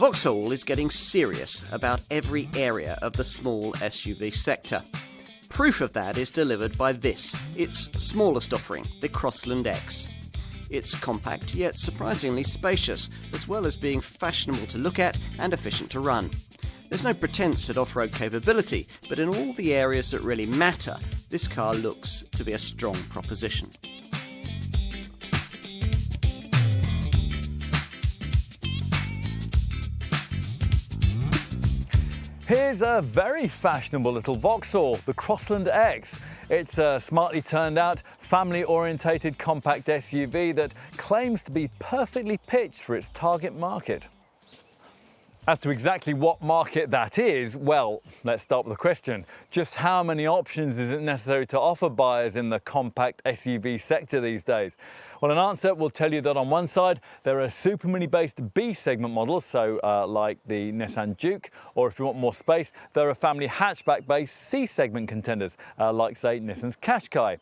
Vauxhall is getting serious about every area of the small SUV sector. Proof of that is delivered by this, its smallest offering, the Crossland X. It's compact yet surprisingly spacious, as well as being fashionable to look at and efficient to run. There's no pretence at off-road capability, but in all the areas that really matter, this car looks to be a strong proposition. Here's a very fashionable little Vauxhall, the Crossland X. It's a smartly turned out, family-orientated compact SUV that claims to be perfectly pitched for its target market. As to exactly what market that is, well, let's start with the question. Just how many options is it necessary to offer buyers in the compact SUV sector these days? Well, an answer will tell you that on one side, there are super mini-based B-segment models, so like the Nissan Juke, or if you want more space, there are family hatchback-based C-segment contenders, like, say, Nissan's Qashqai.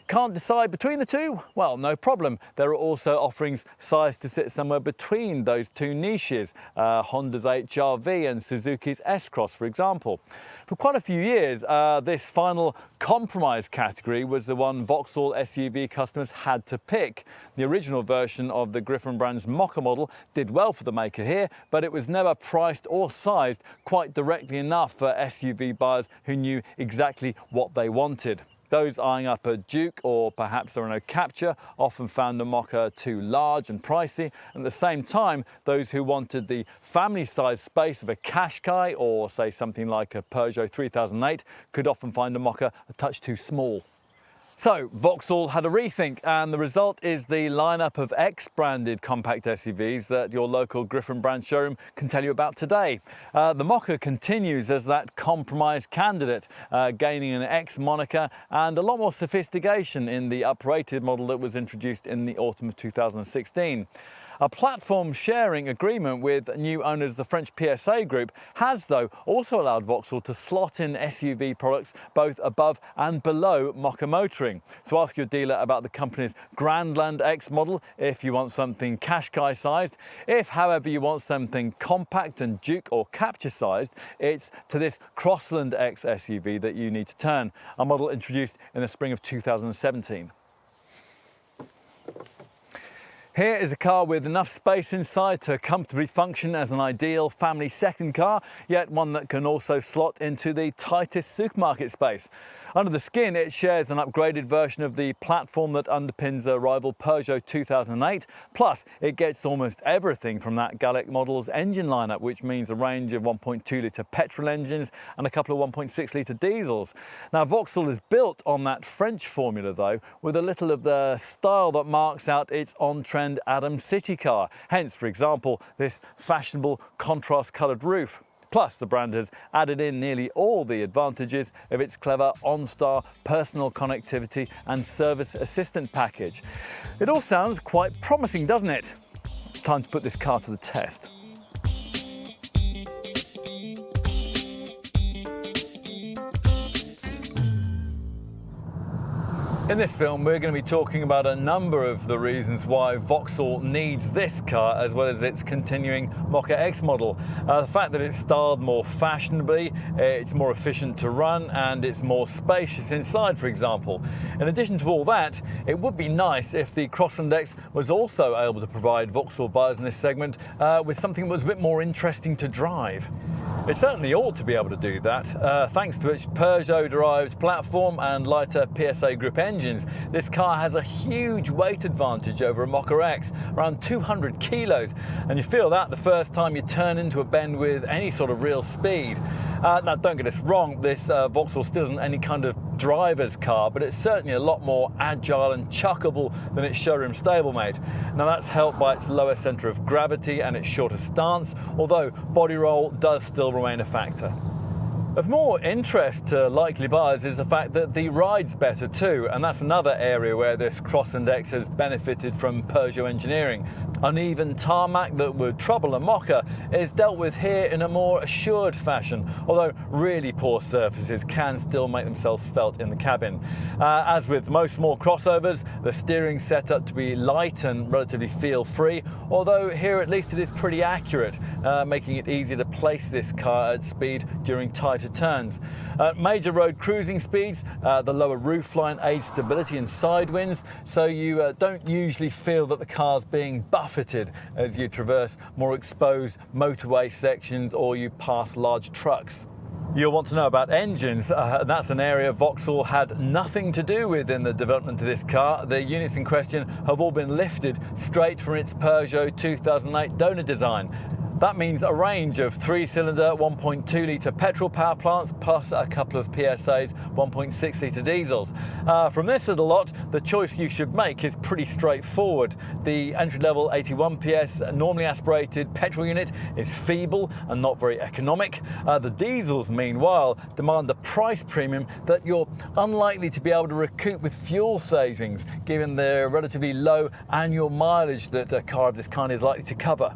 Can't decide between the two? Well, no problem. There are also offerings sized to sit somewhere between those two niches, Honda's HR-V and Suzuki's S-Cross, for example. For quite a few years, this final compromise category was the one Vauxhall SUV customers had to pick. The original version of the Griffon brand's Mokka model did well for the maker here, but it was never priced or sized quite directly enough for SUV buyers who knew exactly what they wanted. Those eyeing up a Juke or perhaps a Renault Captur often found the Mokka too large and pricey, and at the same time, those who wanted the family-sized space of a Qashqai or, say, something like a Peugeot 3008 could often find the Mokka a touch too small. So, Vauxhall had a rethink, and the result is the lineup of X-branded compact SUVs that your local Griffon brand showroom can tell you about today. The Mokka continues as that compromise candidate, gaining an X moniker and a lot more sophistication in the uprated model that was introduced in the autumn of 2016. A platform sharing agreement with new owners, the French PSA Group, has, though, also allowed Vauxhall to slot in SUV products both above and below Mokka motoring. So ask your dealer about the company's Grandland X model if you want something Qashqai sized. If, however, you want something compact and Juke or Captur sized, it's to this Crossland X SUV that you need to turn, a model introduced in the spring of 2017. Here is a car with enough space inside to comfortably function as an ideal family second car, yet one that can also slot into the tightest supermarket space. Under the skin, it shares an upgraded version of the platform that underpins a rival Peugeot 2008. Plus, it gets almost everything from that Gallic model's engine lineup, which means a range of 1.2-litre petrol engines and a couple of 1.6-litre diesels. Now, Vauxhall is built on that French formula, though, with a little of the style that marks out its on-trend Adam citycar. Hence, for example, this fashionable contrast-coloured roof. Plus, the brand has added in nearly all the advantages of its clever OnStar personal connectivity and service assistant package. It all sounds quite promising, doesn't it? Time to put this car to the test. In this film, we're going to be talking about a number of the reasons why Vauxhall needs this car, as well as its continuing Mokka X model. The fact that it's styled more fashionably, it's more efficient to run, and it's more spacious inside, for example. In addition to all that, it would be nice if the Crossland X was also able to provide Vauxhall buyers in this segment with something that was a bit more interesting to drive. It certainly ought to be able to do that. Thanks to its Peugeot-derived platform and lighter PSA Group engines, this car has a huge weight advantage over a Mokka X, around 200 kilos, and you feel that the first time you turn into a bend with any sort of real speed. Now, don't get us wrong, this Vauxhall still isn't any kind of driver's car, but it's certainly a lot more agile and chuckable than its showroom stablemate. Now, that's helped by its lower centre of gravity and its shorter stance, although body roll does still remain a factor. Of more interest to likely buyers is the fact that the ride's better too, and that's another area where this Crossland X has benefited from Peugeot engineering. Uneven tarmac that would trouble a mocker is dealt with here in a more assured fashion, although really poor surfaces can still make themselves felt in the cabin. As with most small crossovers, the steering's set up to be light and relatively feel-free, although here at least it is pretty accurate, making it easy to place this car at speed during tighter turns. At major road cruising speeds, the lower roofline aids stability in side winds, so you don't usually feel that the car's being buffeted as you traverse more exposed motorway sections or you pass large trucks. You'll want to know about engines. That's an area Vauxhall had nothing to do with in the development of this car. The units in question have all been lifted straight from its Peugeot 2008 donor design. That means a range of 3-cylinder 1.2 litre petrol power plants plus a couple of PSA's 1.6 litre diesels. From this little lot, the choice you should make is pretty straightforward. The entry-level 81 PS normally aspirated petrol unit is feeble and not very economic. The diesels, meanwhile, demand a price premium that you're unlikely to be able to recoup with fuel savings, given the relatively low annual mileage that a car of this kind is likely to cover.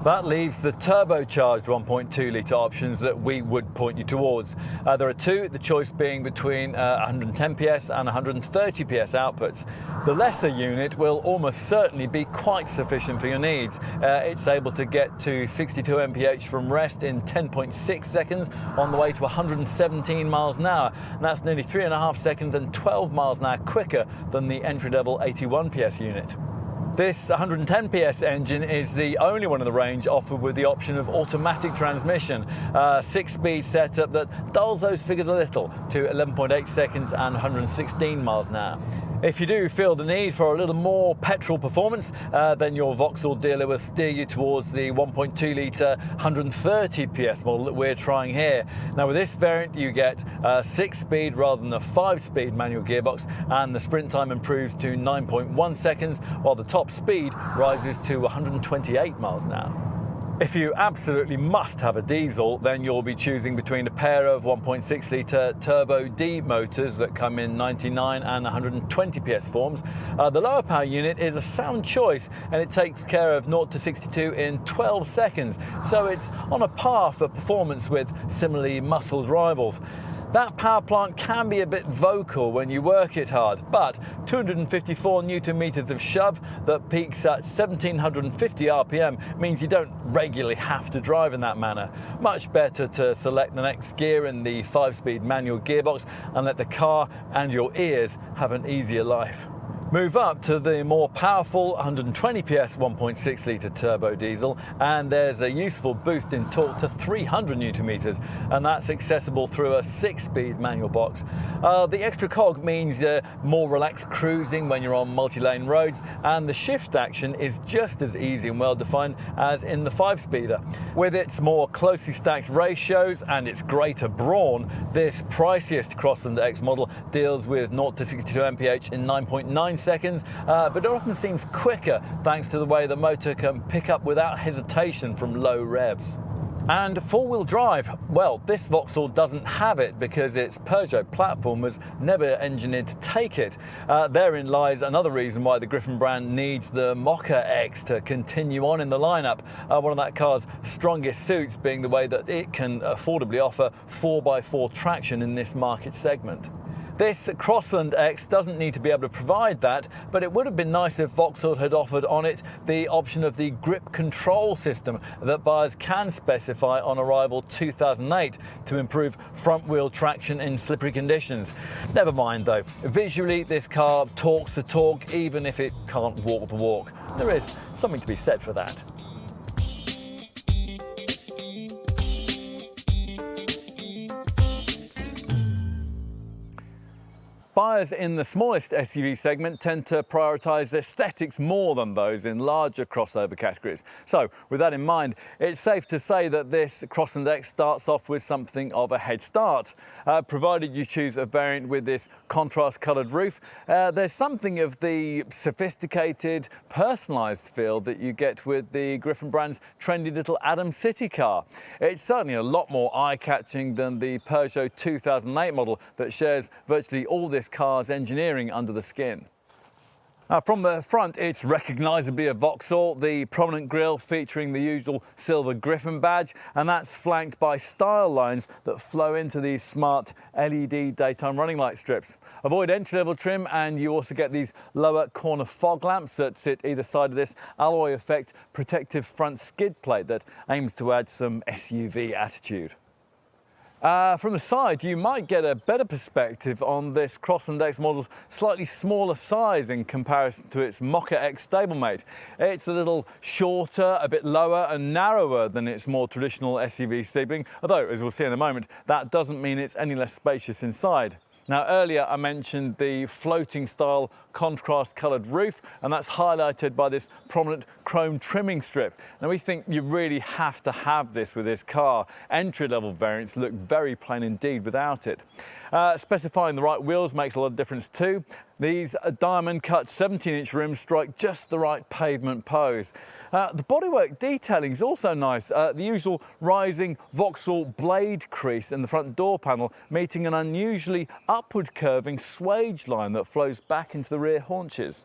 That leaves the turbocharged 1.2 litre options that we would point you towards. There are two, the choice being between 110 PS and 130 PS outputs. The lesser unit will almost certainly be quite sufficient for your needs. It's able to get to 62 mph from rest in 10.6 seconds on the way to 117 miles an hour. And that's nearly 3.5 seconds and 12 miles an hour quicker than the entry-level 81 PS unit. This 110 PS engine is the only one in the range offered with the option of automatic transmission, a 6-speed setup that dulls those figures a little to 11.8 seconds and 116 miles an hour. If you do feel the need for a little more petrol performance, then your Vauxhall dealer will steer you towards the 1.2 litre 130 PS model that we're trying here. Now with this variant you get a 6-speed rather than a 5-speed manual gearbox, and the sprint time improves to 9.1 seconds while the top speed rises to 128 miles an hour. If you absolutely must have a diesel, then you'll be choosing between a pair of 1.6 litre Turbo D motors that come in 99 and 120 PS forms. The lower power unit is a sound choice and it takes care of 0 to 62 in 12 seconds, so it's on a par for performance with similarly muscled rivals. That power plant can be a bit vocal when you work it hard, but 254 Newton meters of shove that peaks at 1750 RPM means you don't regularly have to drive in that manner. Much better to select the next gear in the 5-speed manual gearbox and let the car and your ears have an easier life. Move up to the more powerful 120 PS 1.6 litre turbo diesel and there's a useful boost in torque to 300 Newton meters, and that's accessible through a 6-speed manual box. The extra cog means more relaxed cruising when you're on multi-lane roads, and the shift action is just as easy and well defined as in the 5-speeder. With its more closely stacked ratios and its greater brawn, this priciest Crossland X model deals with 0 to 62 mph in 9.9 seconds, but it often seems quicker thanks to the way the motor can pick up without hesitation from low revs. And four-wheel drive, well, this Vauxhall doesn't have it because its Peugeot platform was never engineered to take it. Therein lies another reason why the Griffin brand needs the Mocha X to continue on in the lineup, one of that car's strongest suits being the way that it can affordably offer 4x4 traction in this market segment. This Crossland X doesn't need to be able to provide that, but it would have been nice if Vauxhall had offered on it the option of the grip control system that buyers can specify on arrival 2008 to improve front-wheel traction in slippery conditions. Never mind though, visually this car talks the talk even if it can't walk the walk. There is something to be said for that. Buyers in the smallest SUV segment tend to prioritise aesthetics more than those in larger crossover categories. So, with that in mind, it's safe to say that this Crossland X starts off with something of a head start. Provided you choose a variant with this contrast-coloured roof, there's something of the sophisticated, personalised feel that you get with the Griffin brand's trendy little Adam citycar. It's certainly a lot more eye-catching than the Peugeot 2008 model that shares virtually all this car's engineering under the skin. From the front, it's recognisably a Vauxhall, the prominent grille featuring the usual silver Griffin badge, and that's flanked by style lines that flow into these smart LED daytime running light strips. Avoid entry-level trim, and you also get these lower corner fog lamps that sit either side of this alloy effect protective front skid plate that aims to add some SUV attitude. From the side, you might get a better perspective on this Crossland X model's slightly smaller size in comparison to its Mocha X stablemate. It's a little shorter, a bit lower and narrower than its more traditional SUV sibling, although, as we'll see in a moment, that doesn't mean it's any less spacious inside. Now, earlier I mentioned the floating style contrast coloured roof, and that's highlighted by this prominent chrome trimming strip. Now, we think you really have to have this with this car. Entry-level variants look very plain indeed without it. Specifying the right wheels makes a lot of difference too. These diamond-cut 17-inch rims strike just the right pavement pose. The bodywork detailing is also nice. The usual rising Vauxhall blade crease in the front door panel, meeting an unusually upward curving swage line that flows back into the rear haunches.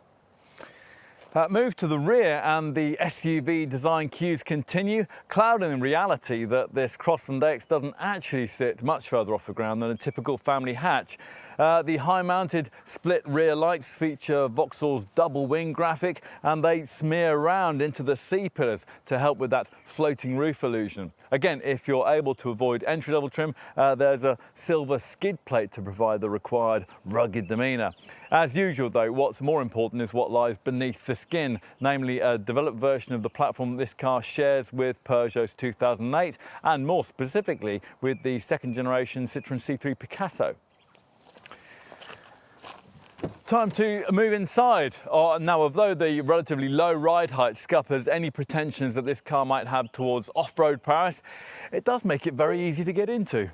Move to the rear and the SUV design cues continue, clouding the reality that this Crossland X doesn't actually sit much further off the ground than a typical family hatch. The high-mounted split rear lights feature Vauxhall's double wing graphic, and they smear around into the C-pillars to help with that floating roof illusion. Again, if you're able to avoid entry-level trim, there's a silver skid plate to provide the required rugged demeanour. As usual though, what's more important is what lies beneath the skin, namely a developed version of the platform this car shares with Peugeot's 2008 and more specifically with the second generation Citroën C3 Picasso. Time to move inside. Now, although the relatively low ride height scuppers any pretensions that this car might have towards off-road prowess, it does make it very easy to get into.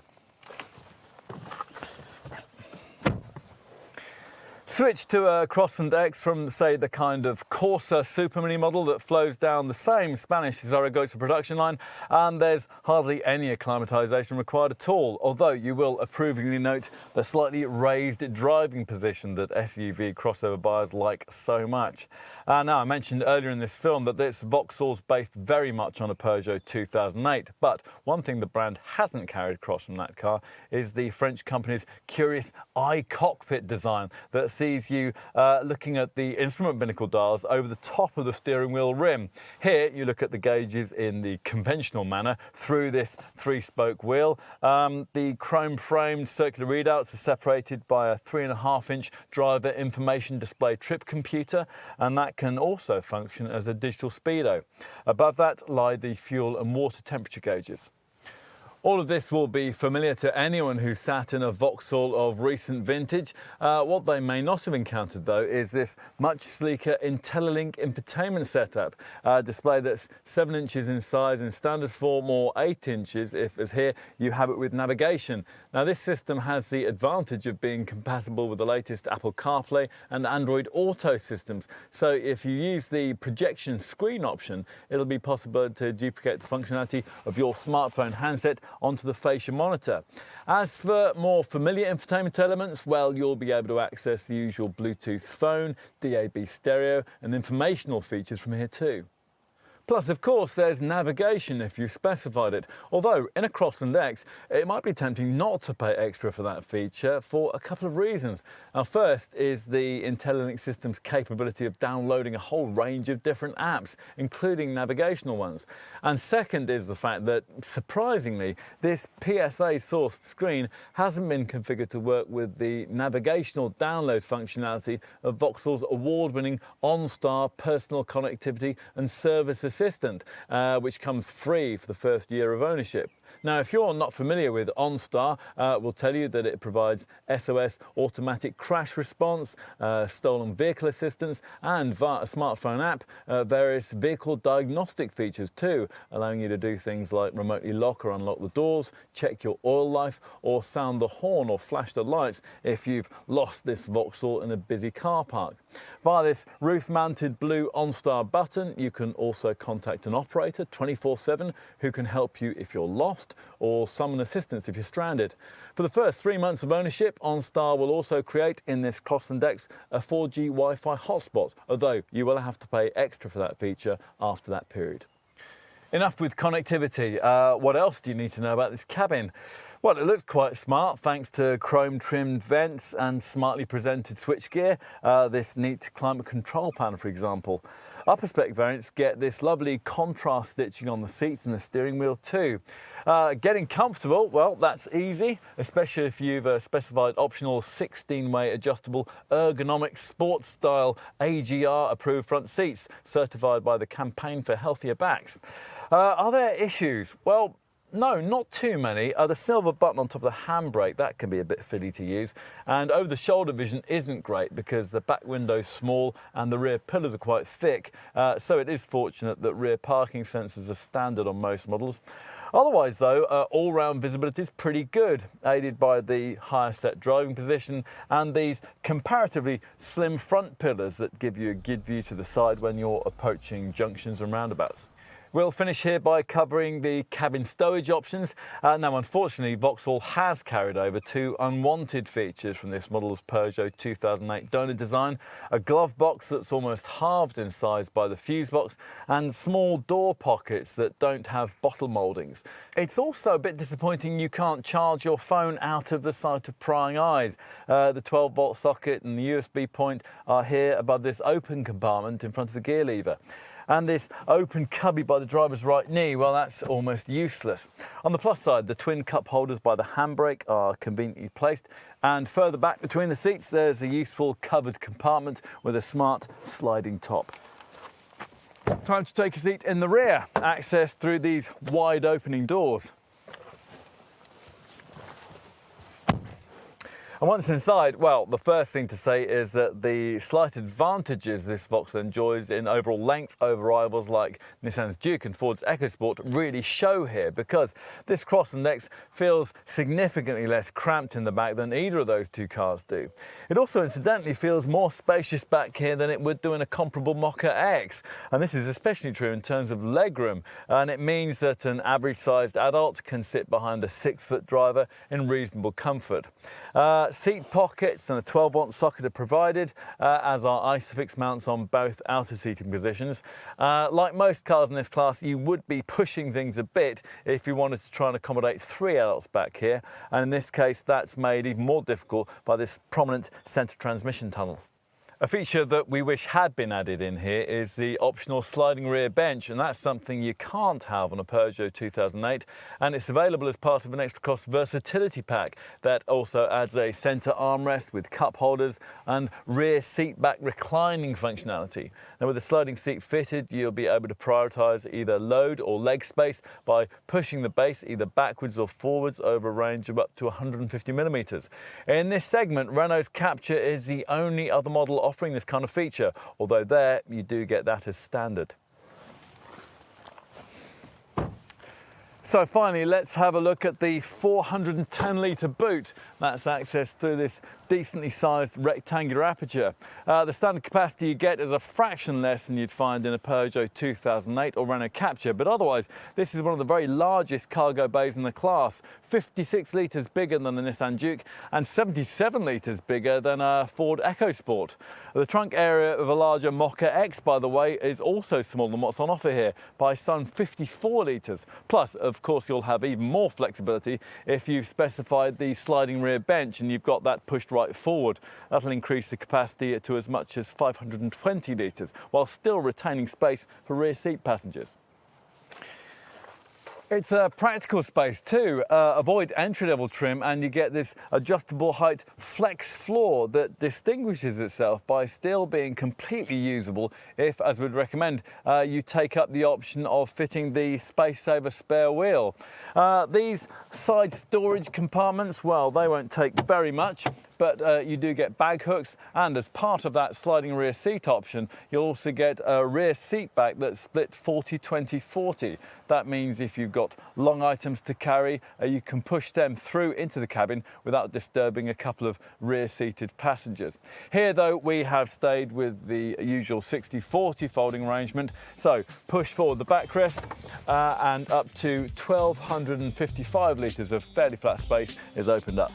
Switch to a Crossland X from, say, the kind of Corsa Super Mini model that flows down the same Spanish Zaragoza production line, and there's hardly any acclimatisation required at all, although you will approvingly note the slightly raised driving position that SUV crossover buyers like so much. Now, I mentioned earlier in this film that this Vauxhall's based very much on a Peugeot 2008, but one thing the brand hasn't carried across from that car is the French company's curious i-cockpit design that sees you looking at the instrument binnacle dials over the top of the steering wheel rim. Here you look at the gauges in the conventional manner through this three-spoke wheel. The chrome-framed circular readouts are separated by a 3.5-inch driver information display trip computer, and that can also function as a digital speedo. Above that lie the fuel and water temperature gauges. All of this will be familiar to anyone who sat in a Vauxhall of recent vintage. What they may not have encountered, though, is this much sleeker IntelliLink infotainment setup. A display that's 7 inches in size in standard form, or 8 inches if, as here, you have it with navigation. Now, this system has the advantage of being compatible with the latest Apple CarPlay and Android Auto systems. So if you use the projection screen option, it'll be possible to duplicate the functionality of your smartphone handset onto the fascia monitor. As for more familiar infotainment elements, well, you'll be able to access the usual Bluetooth phone, DAB stereo and informational features from here too. Plus, of course, there's navigation if you specified it, although in a Crossland X, it might be tempting not to pay extra for that feature for a couple of reasons. Now, first is the IntelliLink system's capability of downloading a whole range of different apps, including navigational ones. And second is the fact that, surprisingly, this PSA-sourced screen hasn't been configured to work with the navigational download functionality of Vauxhall's award-winning OnStar personal connectivity and service assistant, which comes free for the first year of ownership. Now, if you're not familiar with OnStar, we'll tell you that it provides SOS automatic crash response, stolen vehicle assistance, and via a smartphone app, various vehicle diagnostic features too, allowing you to do things like remotely lock or unlock the doors, check your oil life, or sound the horn or flash the lights if you've lost this Vauxhall in a busy car park. Via this roof-mounted blue OnStar button, you can also contact an operator 24/7 who can help you if you're lost, or summon assistance if you're stranded. For the first 3 months of ownership, OnStar will also create in this Crossland X a 4G Wi-Fi hotspot, although you will have to pay extra for that feature after that period. Enough with connectivity. What else do you need to know about this cabin? Well, it looks quite smart thanks to chrome-trimmed vents and smartly presented switchgear. This neat climate control panel, for example. Upper spec variants get this lovely contrast stitching on the seats and the steering wheel too. Getting comfortable, well, that's easy, especially if you've specified optional 16-way adjustable ergonomic sports style AGR approved front seats, certified by the Campaign for Healthier Backs. Are there issues? Well, no, not too many. The silver button on top of the handbrake, that can be a bit fiddly to use. And over-the-shoulder vision isn't great because the back window's small and the rear pillars are quite thick. So it is fortunate that rear parking sensors are standard on most models. Otherwise though, all-round visibility is pretty good, aided by the higher set driving position and these comparatively slim front pillars that give you a good view to the side when you're approaching junctions and roundabouts. We'll finish here by covering the cabin stowage options. Now, unfortunately, Vauxhall has carried over two unwanted features from this model's Peugeot 2008 donor design: a glove box that's almost halved in size by the fuse box, and small door pockets that don't have bottle mouldings. It's also a bit disappointing you can't charge your phone out of the sight of prying eyes. The 12-volt socket and the USB point are here above this open compartment in front of the gear lever. And this open cubby by the driver's right knee, well, that's almost useless. On the plus side, the twin cup holders by the handbrake are conveniently placed, and further back between the seats there's a useful covered compartment with a smart sliding top. Time to take a seat in the rear, accessed through these wide opening doors. And once inside, well, the first thing to say is that the slight advantages this Vauxhall enjoys in overall length over rivals like Nissan's Duke and Ford's EcoSport really show here, because this Crossland X feels significantly less cramped in the back than either of those two cars do. It also incidentally feels more spacious back here than it would do in a comparable Mokka X, and this is especially true in terms of legroom, and it means that an average-sized adult can sit behind a 6-foot driver in reasonable comfort. Seat pockets and a 12-volt socket are provided, as are Isofix mounts on both outer seating positions. Like most cars in this class, you would be pushing things a bit if you wanted to try and accommodate 3 adults back here, and in this case that's made even more difficult by this prominent centre transmission tunnel. A feature that we wish had been added in here is the optional sliding rear bench, and that's something you can't have on a Peugeot 2008, and it's available as part of an extra cost versatility pack that also adds a centre armrest with cup holders and rear seat back reclining functionality. Now, with the sliding seat fitted, you'll be able to prioritise either load or leg space by pushing the base either backwards or forwards over a range of up to 150mm. In this segment, Renault's Captur is the only other model offering this kind of feature, although there you do get that as standard. So finally, let's have a look at the 410-litre boot. That's accessed through this decently sized rectangular aperture. The standard capacity you get is a fraction less than you'd find in a Peugeot 2008 or Renault Captur, but otherwise this is one of the very largest cargo bays in the class, 56 litres bigger than the Nissan Duke and 77 litres bigger than a Ford EcoSport. The trunk area of a larger Mokka X, by the way, is also smaller than what's on offer here by some 54 litres. Plus, of course, you'll have even more flexibility if you've specified the sliding rear bench and you've got that pushed right forward. That'll increase the capacity to as much as 520 litres, while still retaining space for rear seat passengers. It's a practical space too. Avoid entry-level trim and you get this adjustable height flex floor that distinguishes itself by still being completely usable if, as we'd recommend, you take up the option of fitting the space saver spare wheel. These side storage compartments, well, they won't take very much, but you do get bag hooks, and as part of that sliding rear seat option, you'll also get a rear seat back that's split 40-20-40. That means if you've got long items to carry, you can push them through into the cabin without disturbing a couple of rear-seated passengers. Here, though, we have stayed with the usual 60-40 folding arrangement. So push forward the backrest and up to 1,255 litres of fairly flat space is opened up.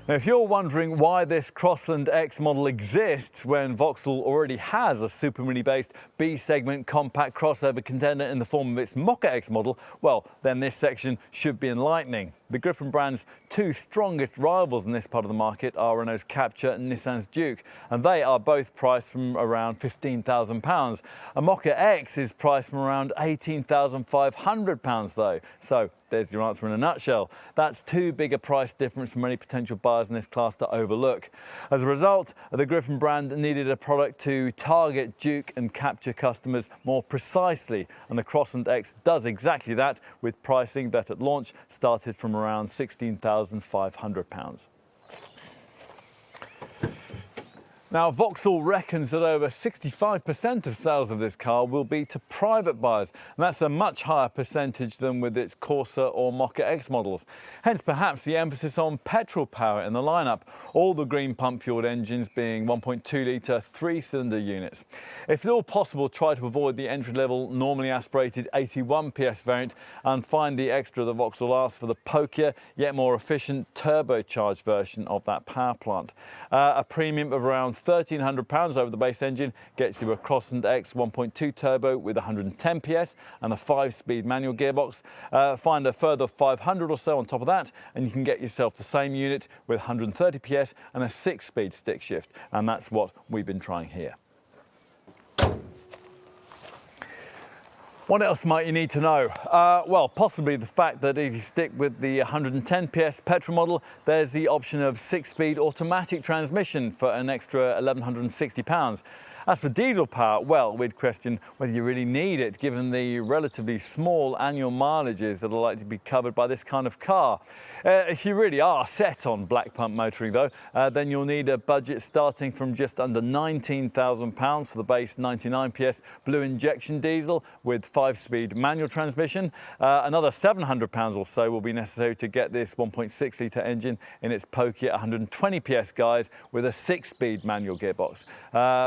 Now, if you're wondering why this Crossland X model exists when Vauxhall already has a super mini-based B-segment compact crossover contender in the form of its Mokka X model, well, then this section should be enlightening. The Griffon brand's two strongest rivals in this part of the market are Renault's Captur and Nissan's Duke, and they are both priced from around £15,000. A Mokka X is priced from around £18,500 though, so there's your answer in a nutshell. That's too big a price difference for many potential buyers in this class to overlook. As a result, the Griffon brand needed a product to target Duke and Captur customers more precisely, and the Crossland X does exactly that, with pricing that at launch started from around £16,500. Now, Vauxhall reckons that over 65% of sales of this car will be to private buyers, and that's a much higher percentage than with its Corsa or Mokka X models. Hence, perhaps the emphasis on petrol power in the lineup, all the green pump-fueled engines being 1.2-litre three-cylinder units. If at all possible, try to avoid the entry-level, normally aspirated 81 PS variant and find the extra that Vauxhall asks for the pokier, yet more efficient turbocharged version of that power plant. A premium of around £1,300 over the base engine gets you a Crossland X 1.2 turbo with 110 PS and a 5-speed manual gearbox. Find a further 500 or so on top of that and you can get yourself the same unit with 130 PS and a 6-speed stick shift, and that's what we've been trying here. What else might you need to know? Well, possibly the fact that if you stick with the 110 PS petrol model, there's the option of 6-speed automatic transmission for an extra £1,160. As for diesel power, well, we'd question whether you really need it, given the relatively small annual mileages that are likely to be covered by this kind of car. If you really are set on black pump motoring, though, then you'll need a budget starting from just under £19,000 for the base 99 PS blue injection diesel with 5-speed manual transmission. Another £700 or so will be necessary to get this 1.6-litre engine in its pokey at 120 PS guise with a 6-speed manual gearbox.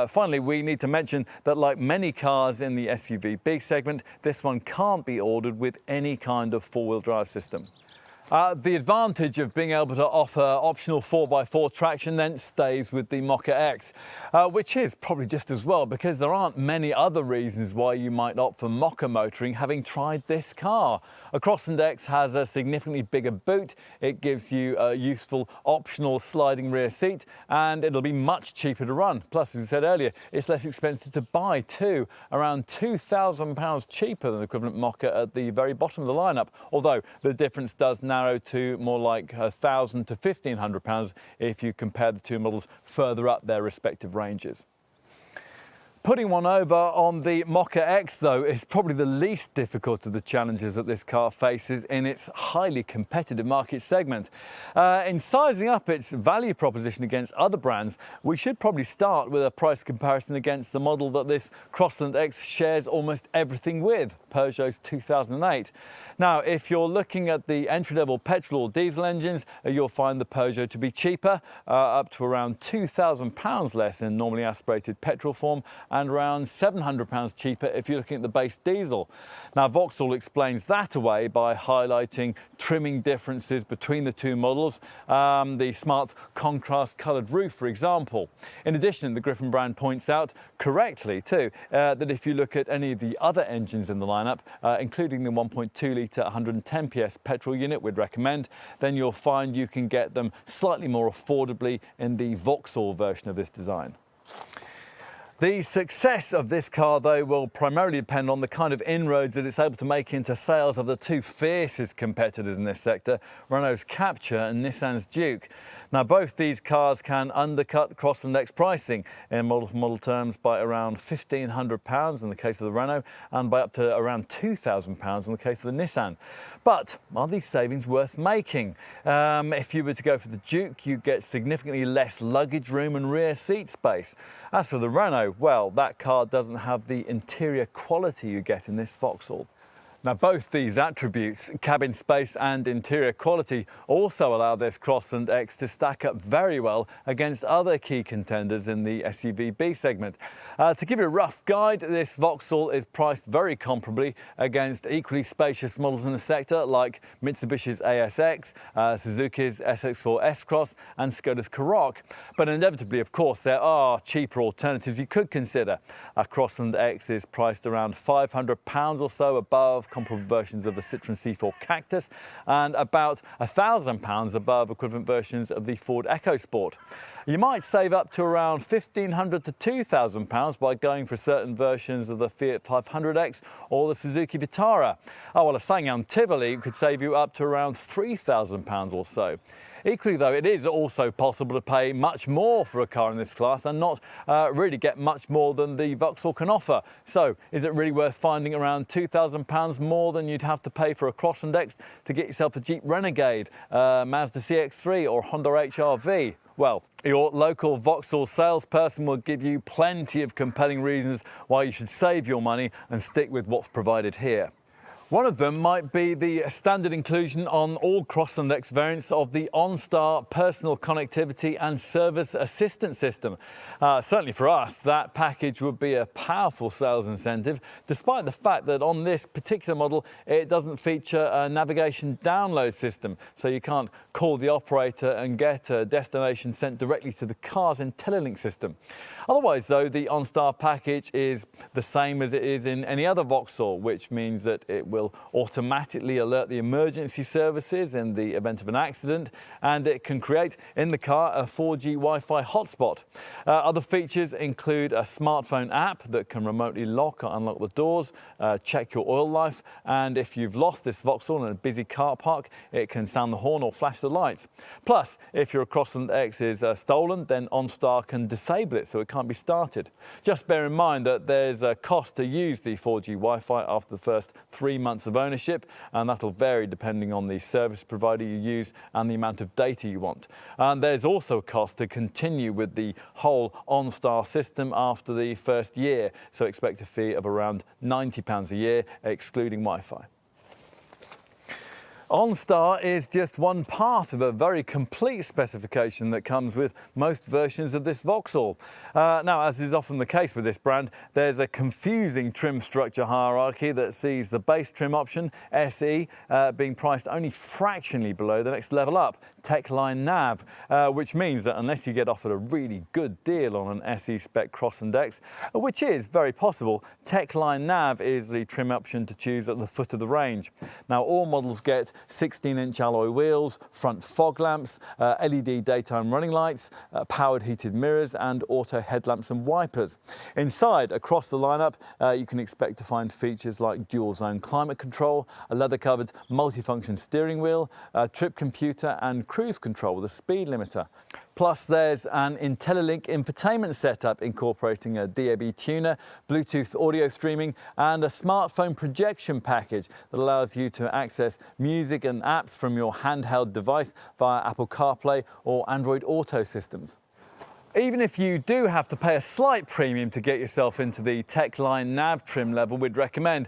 Finally, we need to mention that like many cars in the SUV B segment, this one can't be ordered with any kind of four-wheel drive system. The advantage of being able to offer optional 4x4 traction then stays with the Mokka X, which is probably just as well, because there aren't many other reasons why you might opt for Mokka motoring having tried this car. A Crossland X has a significantly bigger boot, it gives you a useful optional sliding rear seat, and it'll be much cheaper to run. Plus, as we said earlier, it's less expensive to buy too, around £2,000 cheaper than the equivalent Mokka at the very bottom of the lineup, although the difference does narrow to more like £1,000 to £1,500 if you compare the two models further up their respective ranges. Putting one over on the Mokka X, though, is probably the least difficult of the challenges that this car faces in its highly competitive market segment. In sizing up its value proposition against other brands, we should probably start with a price comparison against the model that this Crossland X shares almost everything with, Peugeot's 2008. Now, if you're looking at the entry-level petrol or diesel engines, you'll find the Peugeot to be cheaper, up to around £2,000 less in normally aspirated petrol form, and around £700 cheaper if you're looking at the base diesel. Now, Vauxhall explains that away by highlighting trimming differences between the two models, the smart contrast coloured roof, for example. In addition, the Griffin brand points out, correctly too, that if you look at any of the other engines in the lineup, including the 1.2 litre 110 PS petrol unit we'd recommend, then you'll find you can get them slightly more affordably in the Vauxhall version of this design. The success of this car, though, will primarily depend on the kind of inroads that it's able to make into sales of the two fiercest competitors in this sector, Renault's Captur and Nissan's Duke. Now, both these cars can undercut Crossland X pricing in model-for-model terms by around £1,500 in the case of the Renault and by up to around £2,000 in the case of the Nissan. But are these savings worth making? If you were to go for the Duke, you'd get significantly less luggage room and rear seat space. As for the Renault, well, that car doesn't have the interior quality you get in this Vauxhall. Now, both these attributes, cabin space and interior quality, also allow this Crossland X to stack up very well against other key contenders in the SUV B segment. To give you a rough guide, this Vauxhall is priced very comparably against equally spacious models in the sector like Mitsubishi's ASX, Suzuki's SX4 S-Cross and Skoda's Karoq. But inevitably, of course, there are cheaper alternatives you could consider. A Crossland X is priced around £500 or so above comparable versions of the Citroën C4 Cactus and about £1,000 above equivalent versions of the Ford EcoSport. You might save up to around £1,500 to £2,000 by going for certain versions of the Fiat 500X or the Suzuki Vitara. Oh, well, a Ssangyong Tivoli could save you up to around £3,000 or so. Equally, though, it is also possible to pay much more for a car in this class and not really get much more than the Vauxhall can offer. So, is it really worth finding around £2,000 more than you'd have to pay for a Crossland X to get yourself a Jeep Renegade, Mazda CX-3 or Honda HR-V? Well, your local Vauxhall salesperson will give you plenty of compelling reasons why you should save your money and stick with what's provided here. One of them might be the standard inclusion on all Crossland X variants of the OnStar personal connectivity and service assistance system. Certainly for us, that package would be a powerful sales incentive, despite the fact that on this particular model, it doesn't feature a navigation download system, so you can't call the operator and get a destination sent directly to the car's IntelliLink system. Otherwise, though, the OnStar package is the same as it is in any other Vauxhall, which means that it will automatically alert the emergency services in the event of an accident, and it can create in the car a 4G Wi-Fi hotspot. Other features include a smartphone app that can remotely lock or unlock the doors, check your oil life, and if you've lost this Vauxhall in a busy car park, it can sound the horn or flash the lights. Plus, if your Crossland X is stolen, then OnStar can disable it so it can't be started. Just bear in mind that there's a cost to use the 4G Wi-Fi after the first 3 months of ownership, and that'll vary depending on the service provider you use and the amount of data you want. And there's also a cost to continue with the whole OnStar system after the first year, so expect a fee of around £90 a year, excluding Wi-Fi. OnStar is just one part of a very complete specification that comes with most versions of this Vauxhall. Now, as is often the case with this brand, there's a confusing trim structure hierarchy that sees the base trim option, SE, being priced only fractionally below the next level up, Techline Nav, which means that unless you get offered a really good deal on an SE spec Crossland X, which is very possible, Techline Nav is the trim option to choose at the foot of the range. Now, all models get 16-inch alloy wheels, front fog lamps, LED daytime running lights, powered heated mirrors and auto headlamps and wipers. Inside, across the lineup, you can expect to find features like dual zone climate control, a leather-covered multifunction steering wheel, a trip computer and cruise control with a speed limiter. Plus, there's an IntelliLink infotainment setup incorporating a DAB tuner, Bluetooth audio streaming, and a smartphone projection package that allows you to access music and apps from your handheld device via Apple CarPlay or Android Auto systems. Even if you do have to pay a slight premium to get yourself into the Techline nav trim level we'd recommend,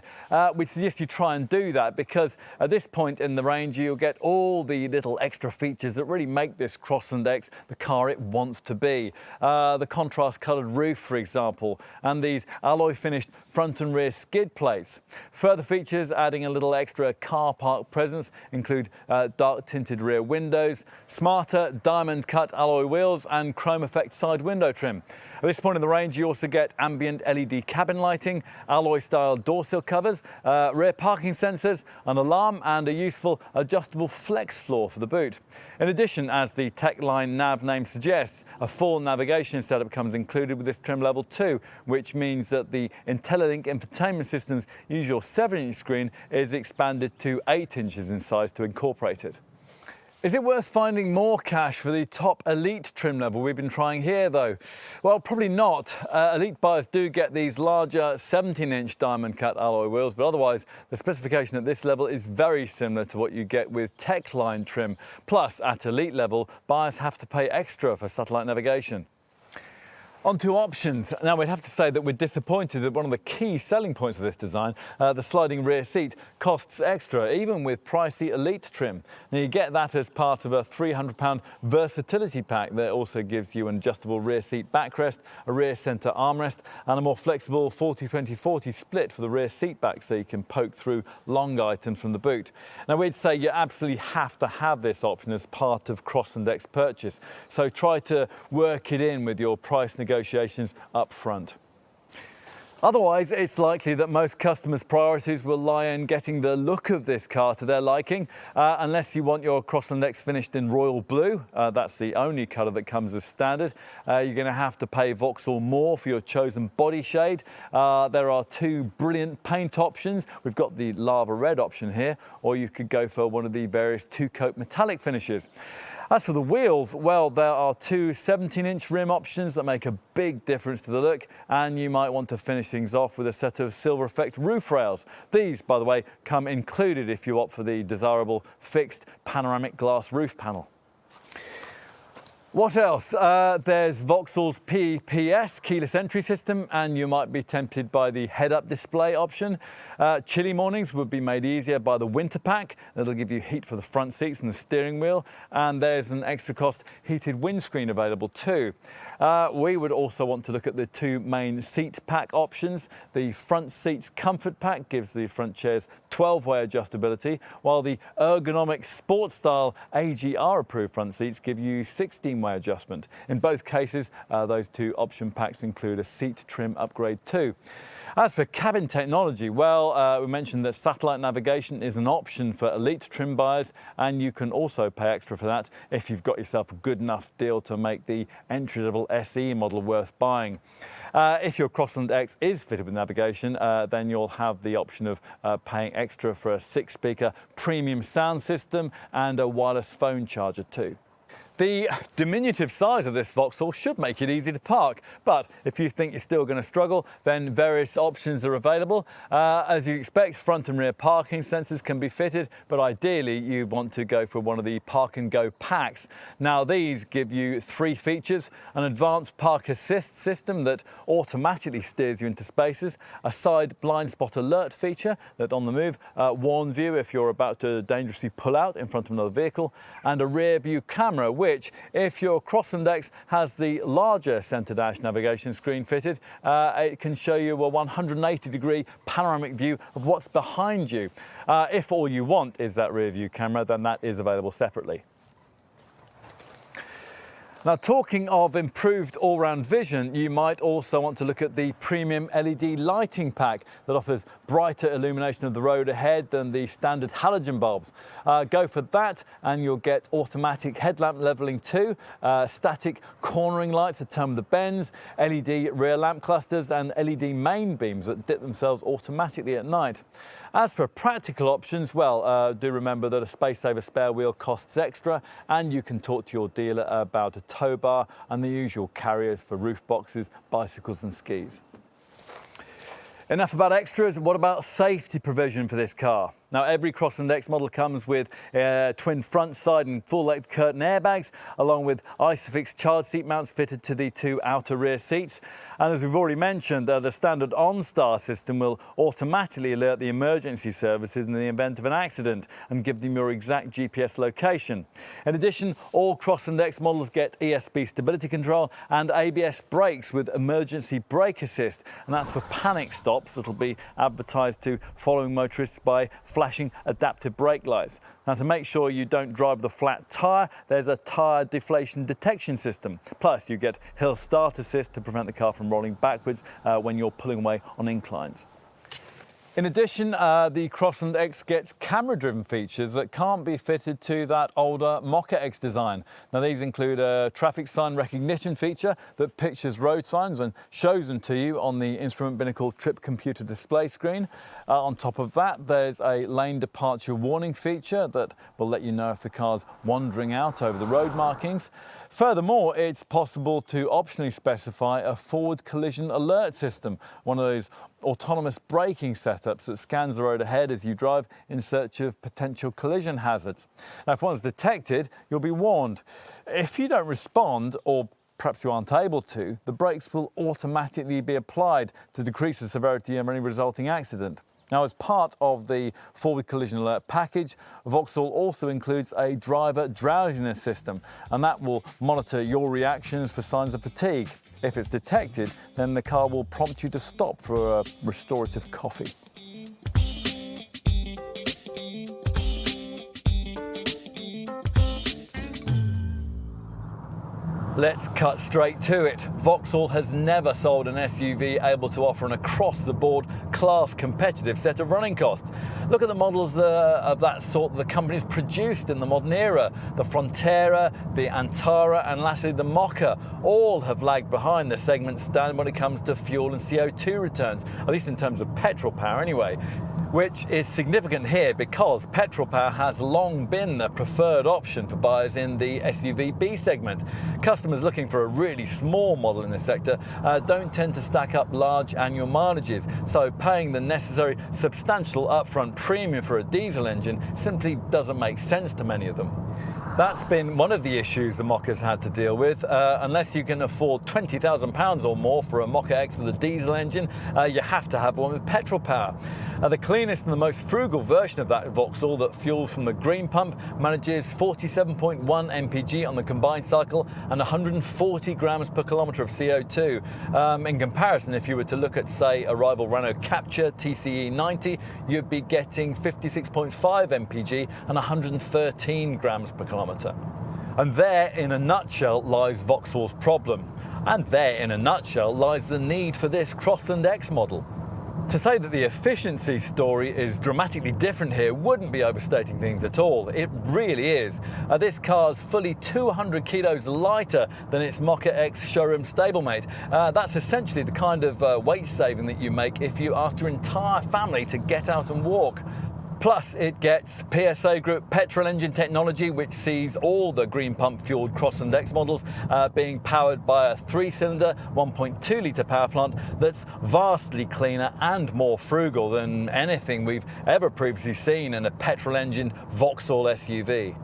we'd suggest you try and do that, because at this point in the range you'll get all the little extra features that really make this Crossland X the car it wants to be. The contrast coloured roof, for example, and these alloy finished front and rear skid plates. Further features adding a little extra car park presence include dark tinted rear windows, smarter diamond cut alloy wheels and chrome effect side window trim. At this point in the range you also get ambient LED cabin lighting, alloy style door sill covers, rear parking sensors, an alarm and a useful adjustable flex floor for the boot. In addition, as the Techline nav name suggests, a full navigation setup comes included with this trim level too, which means that the IntelliLink infotainment system's usual 7-inch screen is expanded to 8 inches in size to incorporate it. Is it worth finding more cash for the top Elite trim level we've been trying here though? Well, probably not. Elite buyers do get these larger 17-inch diamond cut alloy wheels, but otherwise the specification at this level is very similar to what you get with Techline trim. Plus, at Elite level, buyers have to pay extra for satellite navigation. On to options. Now, we'd have to say that we're disappointed that one of the key selling points of this design, the sliding rear seat, costs extra, even with pricey Elite trim. Now, you get that as part of a £300 versatility pack that also gives you an adjustable rear seat backrest, a rear centre armrest, and a more flexible 40-20-40 split for the rear seat back so you can poke through long items from the boot. Now, we'd say you absolutely have to have this option as part of Crossland X purchase, so try to work it in with your price negotiations up front. Otherwise, it's likely that most customers' priorities will lie in getting the look of this car to their liking, unless you want your Crossland X finished in royal blue. That's the only colour that comes as standard. You're going to have to pay Vauxhall more for your chosen body shade. There are two brilliant paint options. We've got the lava red option here, or you could go for one of the various two-coat metallic finishes. As for the wheels, well, there are two 17-inch rim options that make a big difference to the look, and you might want to finish things off with a set of silver effect roof rails. These, by the way, come included if you opt for the desirable fixed panoramic glass roof panel. What else? There's Vauxhall's PPS keyless entry system, and you might be tempted by the head-up display option. Chilly mornings would be made easier by the winter pack. That'll give you heat for the front seats and the steering wheel, and there's an extra cost heated windscreen available too. We would also want to look at the two main seat pack options. The front seats comfort pack gives the front chairs 12-way adjustability, while the ergonomic sports style AGR approved front seats give you 16-way adjustment. In both cases, those two option packs include a seat trim upgrade too. As for cabin technology, well, we mentioned that satellite navigation is an option for Elite trim buyers, and you can also pay extra for that if you've got yourself a good enough deal to make the entry-level SE model worth buying. If your Crossland X is fitted with navigation, then you'll have the option of paying extra for a 6-speaker premium sound system and a wireless phone charger too. The diminutive size of this Vauxhall should make it easy to park, but if you think you're still going to struggle, then various options are available. As you expect, front and rear parking sensors can be fitted, but ideally you want to go for one of the Park and Go packs. Now, these give you 3 features: an advanced park assist system that automatically steers you into spaces, a side blind spot alert feature that on the move warns you if you're about to dangerously pull out in front of another vehicle, and a rear view camera which, if your Crossland X has the larger centre dash navigation screen fitted, it can show you a 180-degree panoramic view of what's behind you. If all you want is that rear view camera, then that is available separately. Now, talking of improved all-round vision, you might also want to look at the premium LED lighting pack that offers brighter illumination of the road ahead than the standard halogen bulbs. Go for that and you'll get automatic headlamp levelling too, static cornering lights that turn with the bends, LED rear lamp clusters and LED main beams that dip themselves automatically at night. As for practical options, well, do remember that a space-saver spare wheel costs extra, and you can talk to your dealer about a tow bar and the usual carriers for roof boxes, bicycles and skis. Enough about extras. What about safety provision for this car? Now, every Crossland X model comes with twin front, side and full-length curtain airbags, along with ISOFIX child seat mounts fitted to the 2 outer rear seats. And as we've already mentioned, the standard OnStar system will automatically alert the emergency services in the event of an accident and give them your exact GPS location. In addition, all Crossland X models get ESP stability control and ABS brakes with emergency brake assist, and that's for panic stops that'll be advertised to following motorists by flashing adaptive brake lights. Now, to make sure you don't drive the flat tyre, there's a tyre deflation detection system. Plus, you get hill start assist to prevent the car from rolling backwards when you're pulling away on inclines. In addition, the Crossland X gets camera-driven features that can't be fitted to that older Mocha X design. Now, these include a traffic sign recognition feature that pictures road signs and shows them to you on the instrument binnacle trip computer display screen. On top of that, there's a lane departure warning feature that will let you know if the car's wandering out over the road markings. Furthermore, it's possible to optionally specify a forward collision alert system, one of those autonomous braking setups that scans the road ahead as you drive in search of potential collision hazards. Now, if one's detected, you'll be warned. If you don't respond, or perhaps you aren't able to, the brakes will automatically be applied to decrease the severity of any resulting accident. Now, as part of the forward collision alert package, Vauxhall also includes a driver drowsiness system, and that will monitor your reactions for signs of fatigue. If it's detected, then the car will prompt you to stop for a restorative coffee. Let's cut straight to it. Vauxhall has never sold an SUV able to offer an across-the-board, class competitive set of running costs. Look at the models of that sort that the company's produced in the modern era. The Frontera, the Antara, and lastly the Mocha all have lagged behind the segment standard when it comes to fuel and CO2 returns, at least in terms of petrol power anyway. Which is significant here because petrol power has long been the preferred option for buyers in the SUV B segment. Customers looking for a really small model in this sector don't tend to stack up large annual mileages, so paying the necessary substantial upfront premium for a diesel engine simply doesn't make sense to many of them. That's been one of the issues the Mocha's had to deal with. Unless you can afford £20,000 or more for a Mocha X with a diesel engine, you have to have one with petrol power. The cleanest and the most frugal version of that Vauxhall that fuels from the green pump manages 47.1 mpg on the combined cycle and 140 grams per kilometre of CO2. In comparison, if you were to look at, say, a rival Renault Captur TCE 90, you'd be getting 56.5 mpg and 113 grams per kilometre. And there, in a nutshell, lies Vauxhall's problem. And there, in a nutshell, lies the need for this Crossland X model. To say that the efficiency story is dramatically different here wouldn't be overstating things at all. It really is. This car's fully 200 kilos lighter than its Mocha X showroom stablemate. That's essentially the kind of weight saving that you make if you ask your entire family to get out and walk. Plus, it gets PSA Group petrol engine technology, which sees all the green pump fueled Crossland X models being powered by a 3-cylinder 1.2 litre power plant that's vastly cleaner and more frugal than anything we've ever previously seen in a petrol engine Vauxhall SUV.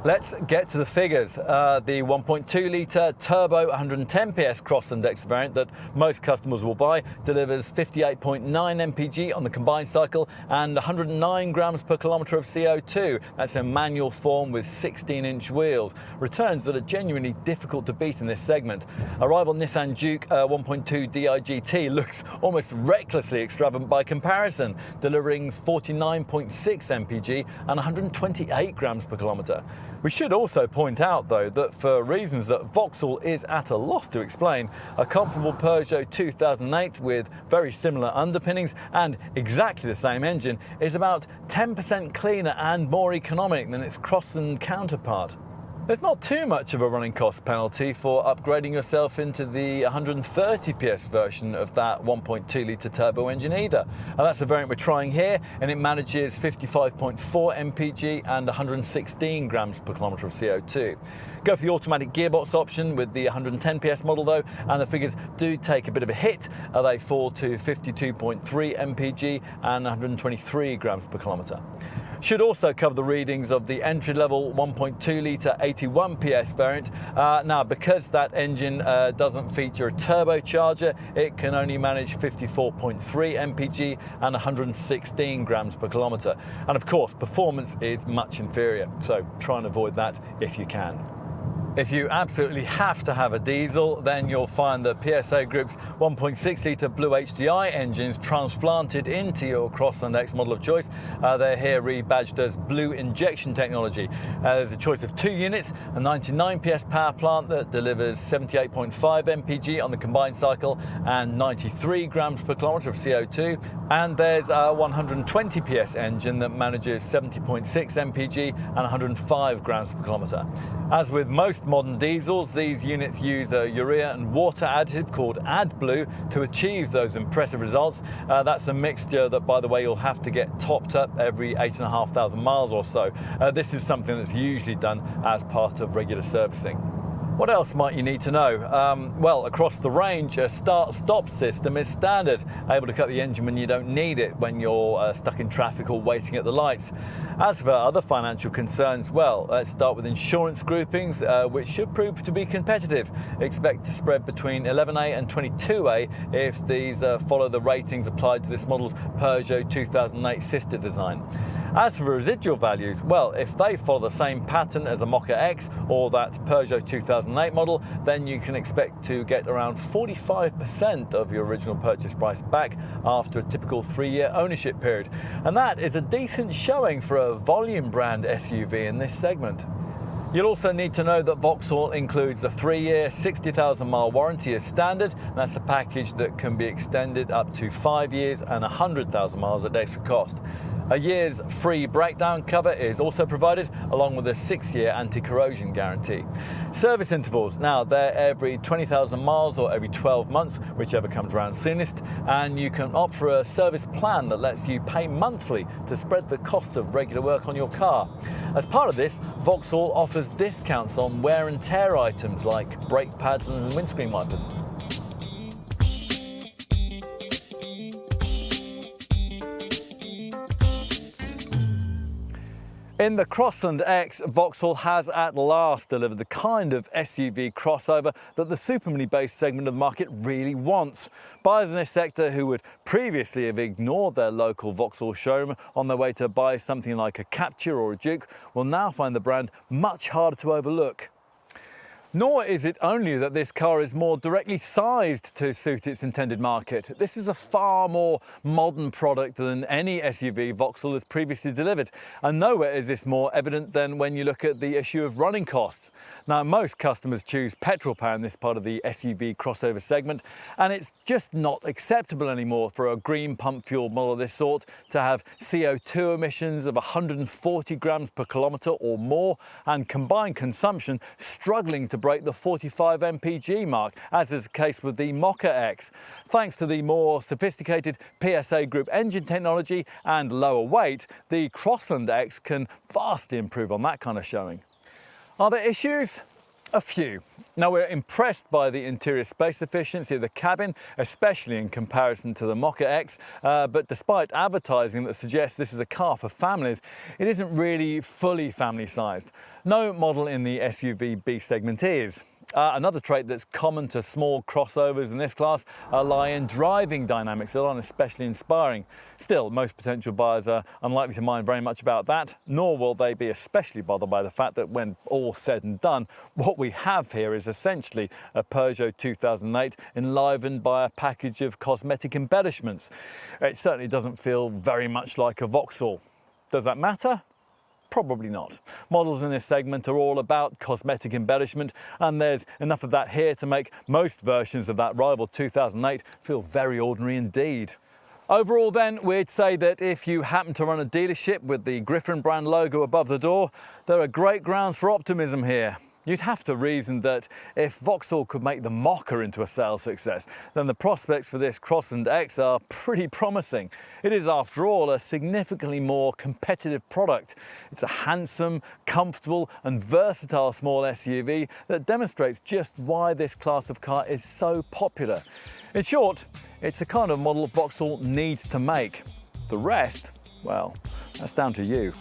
Let's get to the figures. The 1.2 litre turbo 110 PS Crossland X variant that most customers will buy delivers 58.9 mpg on the combined cycle and 109 grams per kilometre of CO2. That's in manual form with 16-inch wheels. Returns that are genuinely difficult to beat in this segment. A rival Nissan Juke 1.2 DI looks almost recklessly extravagant by comparison, delivering 49.6 mpg and 128 grams per kilometre. We should also point out, though, that for reasons that Vauxhall is at a loss to explain, a comparable Peugeot 2008 with very similar underpinnings and exactly the same engine is about 10% cleaner and more economic than its Crossland counterpart. There's not too much of a running cost penalty for upgrading yourself into the 130 PS version of that 1.2 litre turbo engine either. And that's the variant we're trying here, and it manages 55.4 mpg and 116 grams per kilometre of CO2. Go for the automatic gearbox option with the 110 PS model though, and the figures do take a bit of a hit. They fall to 52.3 mpg and 123 grams per kilometre. Should also cover the readings of the entry-level 1.2 litre 81 PS variant. Now, because that engine doesn't feature a turbocharger, it can only manage 54.3 mpg and 116 grams per kilometre. And of course, performance is much inferior, so try and avoid that if you can. If you absolutely have to have a diesel, then you'll find that PSA Group's 1.6 litre Blue HDI engines transplanted into your Crossland X model of choice. They're here rebadged as Blue injection technology. There's a choice of 2 units, a 99 PS power plant that delivers 78.5 mpg on the combined cycle and 93 grams per kilometre of CO2. And there's a 120 PS engine that manages 70.6 mpg and 105 grams per kilometre. As with most modern diesels, these units use a urea and water additive called AdBlue to achieve those impressive results. That's a mixture that, by the way, you'll have to get topped up every 8,500 miles or so. This is something that's usually done as part of regular servicing. What else might you need to know? Well, across the range, a start-stop system is standard, able to cut the engine when you don't need it, when you're stuck in traffic or waiting at the lights. As for other financial concerns, well, let's start with insurance groupings, which should prove to be competitive. Expect to spread between 11A and 22A if these follow the ratings applied to this model's Peugeot 2008 sister design. As for residual values, well, if they follow the same pattern as a Mokka X or that Peugeot 2008 model, then you can expect to get around 45% of your original purchase price back after a typical 3-year ownership period. And that is a decent showing for a volume brand SUV in this segment. You'll also need to know that Vauxhall includes a 3-year, 60,000 mile warranty as standard. That's a package that can be extended up to 5 years and 100,000 miles at extra cost. A year's free breakdown cover is also provided, along with a 6-year anti-corrosion guarantee. Service intervals, now they're every 20,000 miles or every 12 months, whichever comes around soonest, and you can opt for a service plan that lets you pay monthly to spread the cost of regular work on your car. As part of this, Vauxhall offers discounts on wear and tear items like brake pads and windscreen wipers. In the Crossland X, Vauxhall has at last delivered the kind of SUV crossover that the super mini-based segment of the market really wants. Buyers in this sector who would previously have ignored their local Vauxhall showroom on their way to buy something like a Captur or a Duke will now find the brand much harder to overlook. Nor is it only that this car is more directly sized to suit its intended market. This is a far more modern product than any SUV Vauxhall has previously delivered. And nowhere is this more evident than when you look at the issue of running costs. Now, most customers choose petrol power in this part of the SUV crossover segment, and it's just not acceptable anymore for a green pump fuel model of this sort to have CO2 emissions of 140 grams per kilometre or more, and combined consumption struggling to break the 45 mpg mark, as is the case with the Mokka X. Thanks to the more sophisticated PSA Group engine technology and lower weight, the Crossland X can vastly improve on that kind of showing. Are there issues? A few. Now, we're impressed by the interior space efficiency of the cabin, especially in comparison to the Mokka X, but despite advertising that suggests this is a car for families, it isn't really fully family-sized. No model in the SUV B segment is. Another trait that's common to small crossovers in this class lie in driving dynamics that aren't especially inspiring. Still, most potential buyers are unlikely to mind very much about that, nor will they be especially bothered by the fact that when all said and done, what we have here is essentially a Peugeot 2008 enlivened by a package of cosmetic embellishments. It certainly doesn't feel very much like a Vauxhall. Does that matter? Probably not. Models in this segment are all about cosmetic embellishment, and there's enough of that here to make most versions of that rival 2008 feel very ordinary indeed. Overall then, we'd say that if you happen to run a dealership with the Griffin brand logo above the door, there are great grounds for optimism here. You'd have to reason that if Vauxhall could make the Mocha into a sales success, then the prospects for this Crossland X are pretty promising. It is, after all, a significantly more competitive product. It's a handsome, comfortable and versatile small SUV that demonstrates just why this class of car is so popular. In short, it's the kind of model Vauxhall needs to make. The rest, well, that's down to you.